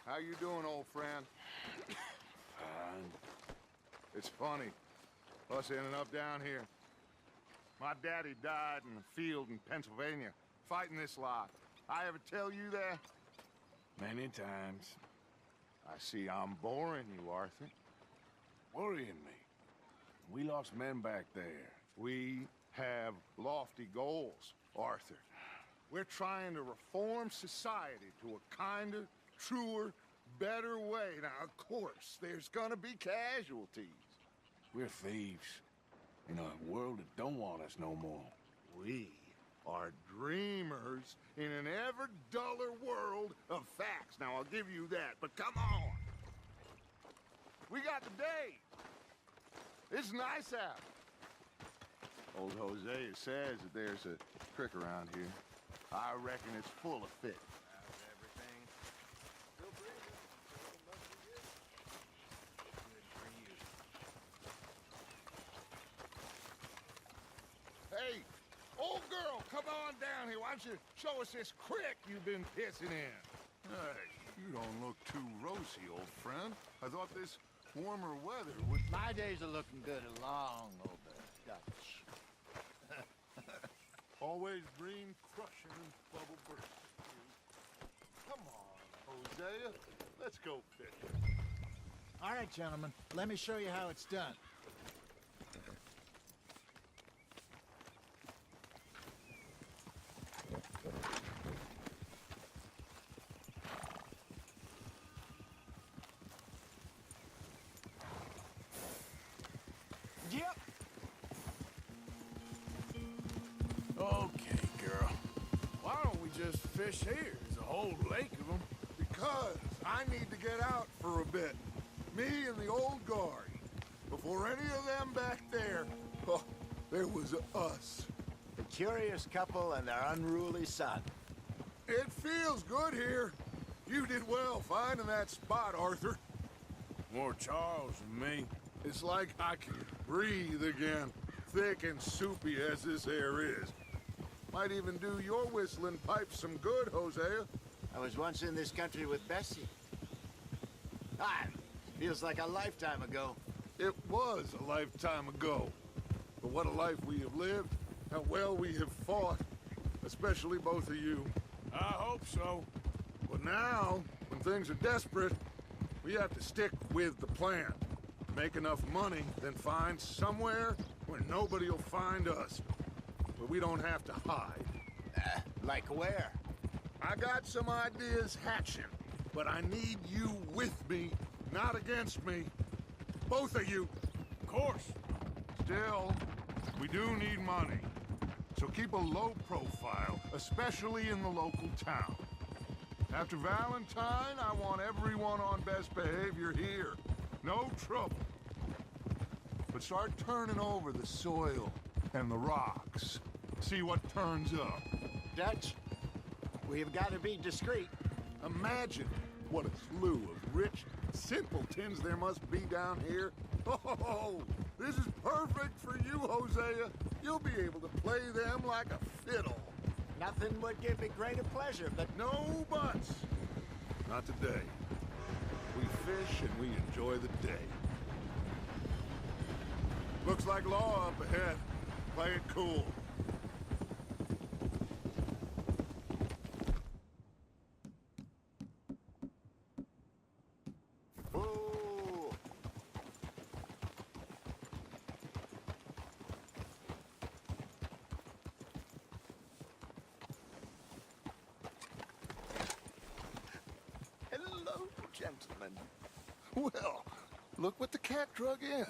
How you doing, old friend? Fine. It's funny, us ending up down here. My daddy died in the field in Pennsylvania, fighting this lot. I ever tell you that? Many times. I see I'm boring you, Arthur. Worrying me. We lost men back there. We have lofty goals, Arthur. We're trying to reform society to a kinder, truer, better way. Now, of course, there's gonna be casualties. We're thieves. In a world that don't want us no more. We are dreamers in an ever duller world of facts. Now, I'll give you that, but come on. We got the day. It's nice out. Old Hosea says that there's a creek around here. I reckon it's full of fish. How's everything? Still breathing. Must be good. Good for you. Hey, old girl, come on down here. Why don't you show us this creek you've been pissing in? Hey, you don't look too rosy, old friend. I thought this warmer weather would... My days are looking good along over Dutch. Always green, crushing, and bubble burst. Come on, Hosea. Let's go fishing. All right, gentlemen. Let me show you how it's done. Yep. Okay, girl. Why don't we just fish here? There's a whole lake of them. Because I need to get out for a bit. Me and the old guard. Before any of them back there, oh, there was us. The curious couple and their unruly son. It feels good here. You did well finding that spot, Arthur. More Charles than me. It's like I can breathe again, thick and soupy as this air is. Might even do your whistling pipes some good, Hosea. I was once in this country with Bessie. Ah, feels like a lifetime ago. It was a lifetime ago. But what a life we have lived, how well we have fought, especially both of you. I hope so. But now, when things are desperate, we have to stick with the plan. Make enough money, then find somewhere where nobody will find us. Where we don't have to hide. Like where? I got some ideas hatching, but I need you with me, not against me. Both of you. Of course. Still, we do need money. So keep a low profile, especially in the local town. After Valentine, I want everyone on best behavior here. No trouble. But start turning over the soil and the rocks. See what turns up. Dutch, we've got to be discreet. Imagine what a slew of rich simpletons there must be down here. Oh, this is perfect for you, Hosea. You'll be able to play them like a fiddle. Nothing would give me greater pleasure, but No buts. Not today. We fish and we enjoy the day. Looks like law up ahead. Play it cool. ooh, Hello, gentlemen. Well, look what the cat drug in.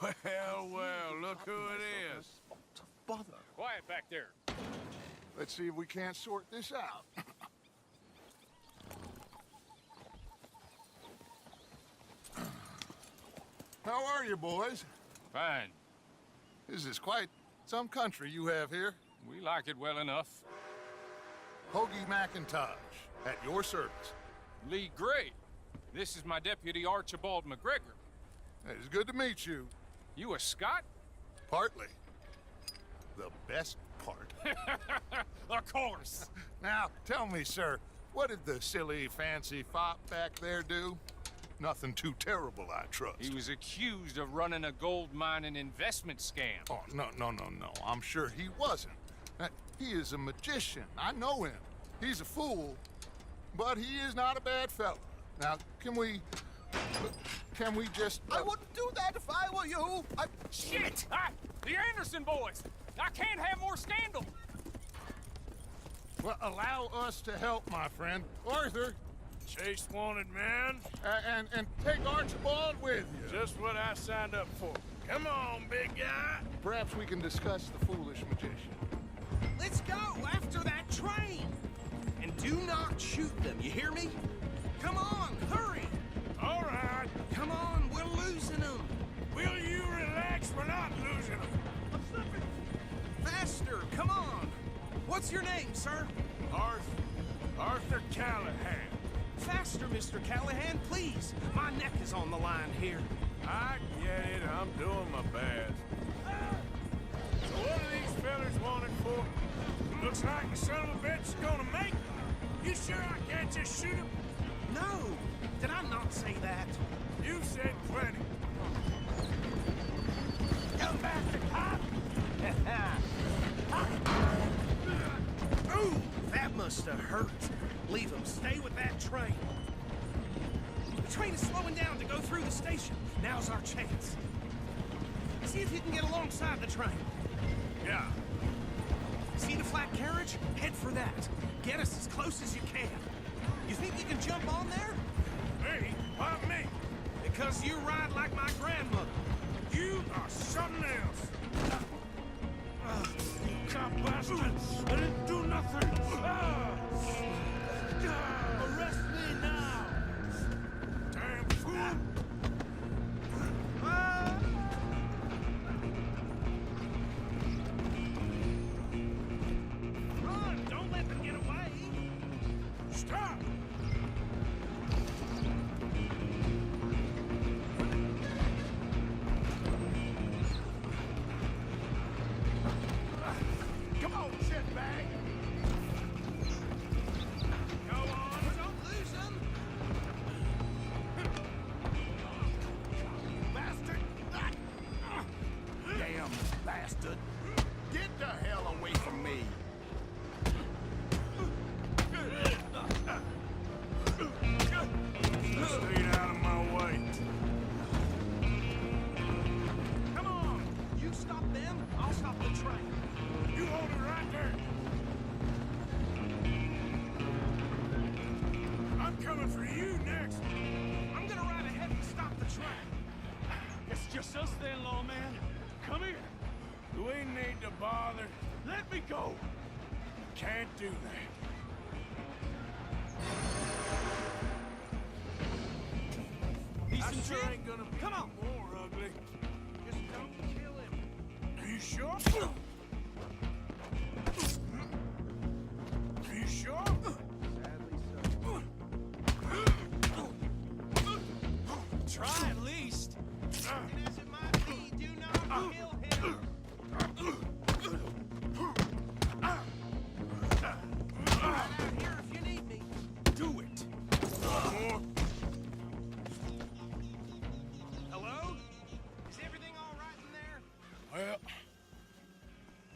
Well, look who it is. Bother. Quiet back there. Let's see if we can't sort this out. How are you, boys? Fine. This is quite some country you have here. We like it well enough. Hoagie McIntosh, at your service. Lee Gray. This is my deputy Archibald McGregor. It's good to meet you. You a Scot? Partly. The best part. Of course. Now, tell me, sir, What did the silly, fancy fop back there do? Nothing too terrible, I trust. He was accused of running a gold mining investment scam. Oh, no. I'm sure he wasn't. He is a magician. I know him. He's a fool, but he is not a bad fella. Now, can we just... I wouldn't do that if I were you. Shit! The Anderson boys! I can't have more scandal! Well, allow us to help, my friend. Arthur, Chase wanted man. and take Archibald with you. Just what I signed up for. Come on, big guy. Perhaps we can discuss the foolish magician. Let's go after that train. And do not shoot them, you hear me? Come on, hurry. All right. Come on, we're losing them. Will you relax? We're not losing them. I'm slipping. Faster, come on. What's your name, sir? Arthur Callahan. Faster, Mr. Callahan, please. My neck is on the line here. I get it. I'm doing my best. So what are these fellas wanted for? Looks like the son of a bitch is gonna make it. You sure I can't just shoot him? No, did I not say that? You said plenty. Come back to cop! Ooh, that must have hurt. Leave him. Stay with that train. The train is slowing down to go through the station. Now's our chance. See if you can get alongside the train. Yeah. See the flat carriage? Head for that. Get us as close as you can. You think you can jump on there? Me? Why me? Because you ride like my grandmother. You are something else. You cop bastard! I didn't do nothing! Arrest me now! Damn fool! Run! Don't let them get away! Stop! Come on, shitbag! Go on! Don't lose them! Bastard! Damn bastard! Get the hell away from me! Stay out of my way. Come on! You stop them, I'll stop the train. You hold it right there. I'm coming for you next. I'm gonna ride ahead and stop the train. It's just us then, lawman. Come here. Do we need to bother? Let me go. Can't do that. I Decent sure shit. ain't gonna be Come on. more ugly. Just don't kill him. Are you sure? Are you sure? Try at least. And as it might be, do not kill him. Right out here if you need me. Do it. More. Hello? Is everything all right in there? Well,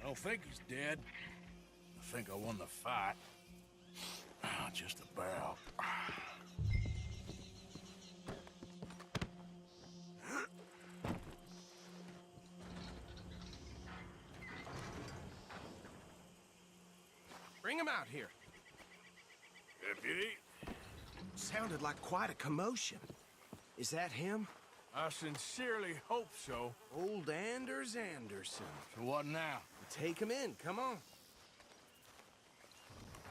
I don't think he's dead. I think I won the fight. Just about. Bring him out here. Deputy, Sounded like quite a commotion. Is that him? I sincerely hope so. Old Anders Anderson. So what now? Take him in, come on.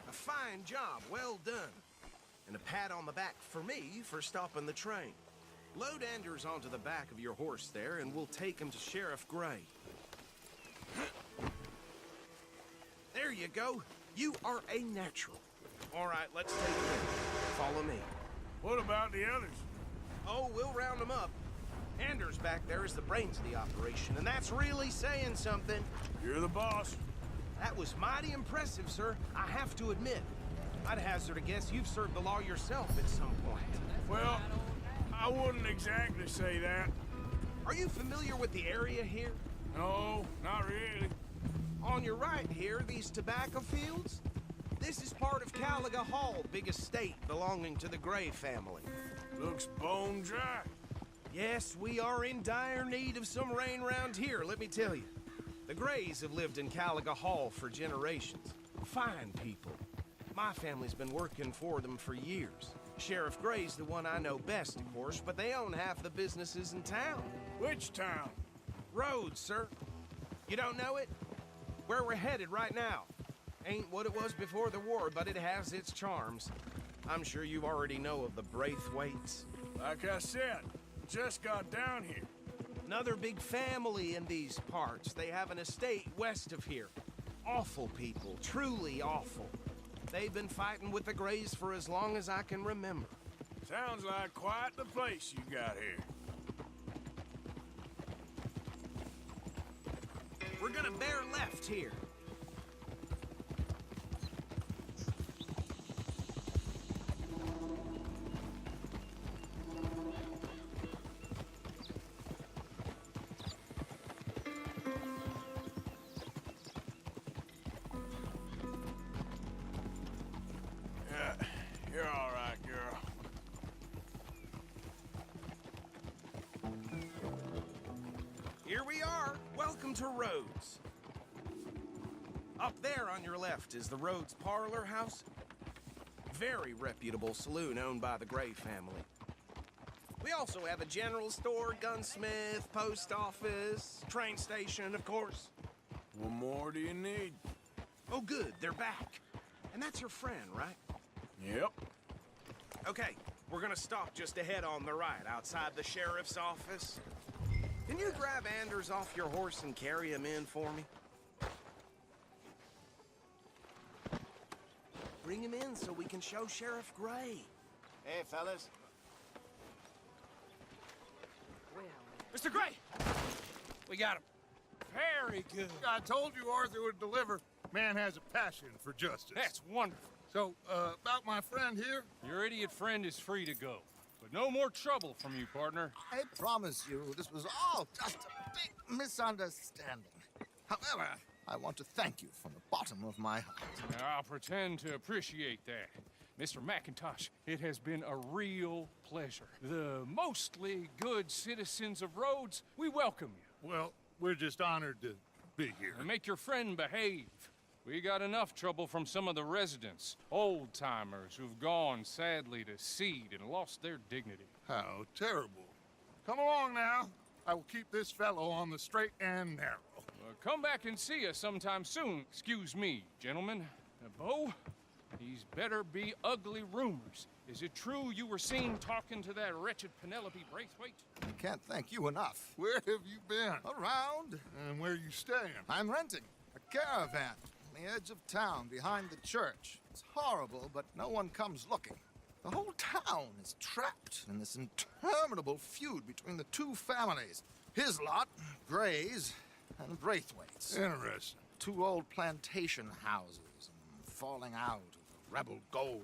A fine job, well done. And a pat on the back for me for stopping the train. Load Anders onto the back of your horse there, and we'll take him to Sheriff Gray. There you go. You are a natural. All right, let's take him in. Follow me. What about the others? Oh, we'll round them up. Anders back there is the brains of the operation, and that's really saying something. You're the boss. That was mighty impressive, sir. I have to admit. I'd hazard a guess you've served the law yourself at some point. Well, I wouldn't exactly say that. Are you familiar with the area here? No, not really. On your right here, these tobacco fields? This is part of Caliga Hall, big estate belonging to the Gray family. Looks bone dry. Yes, we are in dire need of some rain around here, let me tell you. The Grays have lived in Caliga Hall for generations. Fine people. My family's been working for them for years. Sheriff Gray's the one I know best, of course, but they own half the businesses in town. Which town? Rhodes, sir. You don't know it? Where we're headed right now. Ain't what it was before the war, but it has its charms. I'm sure you already know of the Braithwaites. Like I said, just got down here. Another big family in these parts. They have an estate west of here. Awful people, truly awful. They've been fighting with the Grays for as long as I can remember. Sounds like quite the place you got here. We're gonna bear left here. Yeah, you're all right, girl. Here we are. Welcome to Rhodes. Up there on your left is the Rhodes Parlor House. Very reputable saloon owned by the Gray family. We also have a general store, gunsmith, post office, train station, of course. What more do you need? Oh, good, they're back. And that's your friend, right? Yep. Okay, we're gonna stop just ahead on the right, outside the sheriff's office. Can you grab Anders off your horse and carry him in for me? Bring him in so we can show Sheriff Gray. Hey, fellas. Mr. Gray! We got him. Very good. I told you Arthur would deliver. Man has a passion for justice. That's wonderful. So, about my friend here? Your idiot friend is free to go. But no more trouble from you, partner. I promise you, this was all just a big misunderstanding. However, I want to thank you from the bottom of my heart. I'll pretend to appreciate that. Mr. McIntosh, it has been a real pleasure. The mostly good citizens of Rhodes, we welcome you. Well, we're just honored to be here. And make your friend behave. We got enough trouble from some of the residents, old-timers who've gone, sadly, to seed and lost their dignity. How terrible. Come along now. I will keep this fellow on the straight and narrow. Come back and see us sometime soon. Excuse me, gentlemen. Bo, these better be ugly rumors. Is it true you were seen talking to that wretched Penelope Braithwaite? I can't thank you enough. Where have you been? Around, And where you staying? I'm renting a caravan on the edge of town behind the church. It's horrible, but no one comes looking. The whole town is trapped in this interminable feud between the two families. His lot, Gray's, and Braithwaite's. Interesting. Two old plantation houses, and falling out over rebel gold,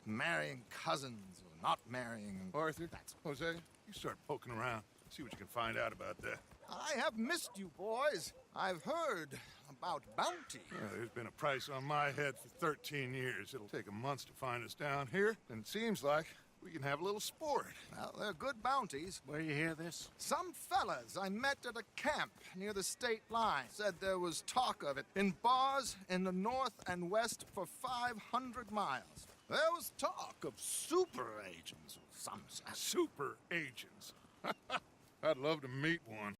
and marrying cousins or not marrying. Arthur, That's Jose, you start poking around. See what you can find out about that. I have missed you, boys. I've heard about bounty. Well, there's been a price on my head for 13 years. It'll take a month to find us down here, and it seems like we can have a little sport. Well, they're good bounties. Where you hear this? Some fellas I met at a camp near the state line said there was talk of it in bars in the north and west for 500 miles. There was talk of super agents of some sort. Super agents. I'd love to meet one.